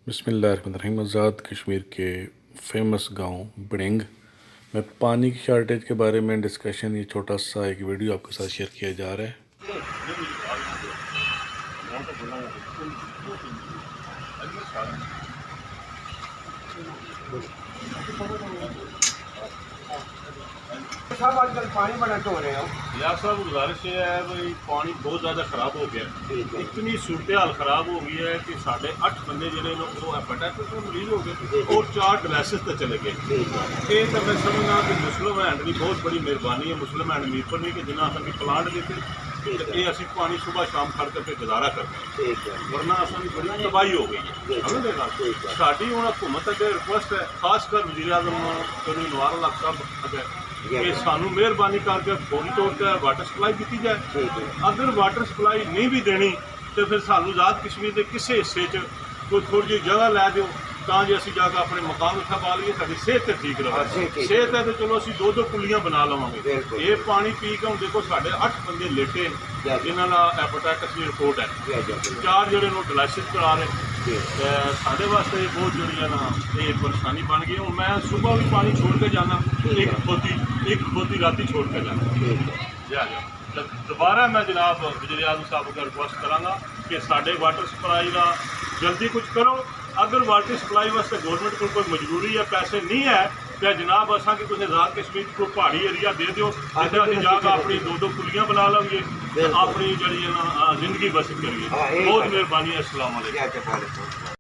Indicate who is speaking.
Speaker 1: बिस्मिल्लाहिर्रहमानिर्रहीम। आज़ाद कश्मीर के फेमस गांव बड़ेंग में पानी की शार्टेज के बारे में डिस्कशन, ये छोटा सा एक वीडियो आपके साथ शेयर किया जा रहा है।
Speaker 2: साहब आजकल पानी बड़ा हो रहे हो
Speaker 3: यार साहब, गुजारिश ये है भाई, पानी बहुत ज़्यादा खराब हो गया है। इतनी सूरत हाल खराब हो गई है कि साढ़े 8 बंदे जो हेपेटाइटिस में मरीज हो गए और 4 डायलिसिस तक चले गए। ये तो मैं समझना कि मुस्लिम हैंड की बहुत बड़ी मेहरबानी है, मुस्लिम हैंड मीर नहीं कि जिन्हें असें प्लांट देते ये असी पानी सुबह शाम खड़ करके गुजारा करते हैं, वरना असां बड़ी तबाही हो गई है। समझ साड़ी हूँ हुकूमत अगे रिक्वेस्ट है, खासकर वज़ीर आज़म नवार अल हक साहब अगे कि सानू मेहरबानी करके फौरी तौर पर वाटर सप्लाई की जाए। अगर वाटर सप्लाई नहीं भी देनी तो फिर सानू आज़ाद कश्मीर के किसी हिस्से कोई थोड़ी जी जगह लै दो ਤਾਂ ਜੇ ਅਸੀਂ ਜਾ ਕੇ ਆਪਣੇ ਮਕਾਨ ਉੱਥੇ ਪਾ ਲਈਏ, ਸਾਡੀ ਸਿਹਤ ਤੇ ਠੀਕ ਰਹੇ। ਸਿਹਤ ਹੈ ਤੇ ਚਲੋ ਅਸੀਂ 2-2 ਕੁੱਲੀਆਂ ਬਣਾ ਲਵਾਂਗੇ। ਇਹ ਪਾਣੀ ਪੀ ਕੇ ਹੁਣ ਦੇਖੋ ਸਾਡੇ 8 ਬੰਦੇ ਲੇਟੇ ਜਿਨ੍ਹਾਂ ਦਾ ਹੈਪੇਟਾਈਟਸ ਦੀ ਰਿਪੋਰਟ ਹੈ, 4 ਜਿਹੜੇ ਨੂੰ ਡਾਇਲਿਸਿਸ ਕਰਾ ਰਹੇ। ਸਾਡੇ ਵਾਸਤੇ ਬਹੁਤ ਜਿਹੜੀ ਹੈ ਨਾ ਇਹ ਪਰੇਸ਼ਾਨੀ ਬਣ ਗਈ। ਹੁਣ ਮੈਂ ਸੁਬਹ ਵੀ ਪਾਣੀ छोड़ के जाना, एक बोती राती छोड़ के जाना। दोबारा मैं जनाब वज़ीर आज़म साहब को रिक्वेस्ट कराँगा कि साढ़े वाटर सप्लाई का जल्दी कुछ करो। अगर वाटर सप्लाई वास्ते गौरमेंट को कोई मजबूरी है, पैसे नहीं है तो जनाब असा कि कुछ आज़ाद कश्मीर को पहाड़ी एरिया दे दो, जाकर अपनी 2-2 कुलियाँ बना लगे, अपनी जी है ना जिंदगी बसर करिए। बहुत मेहरबानी है। अस्सलाम वालेकुम।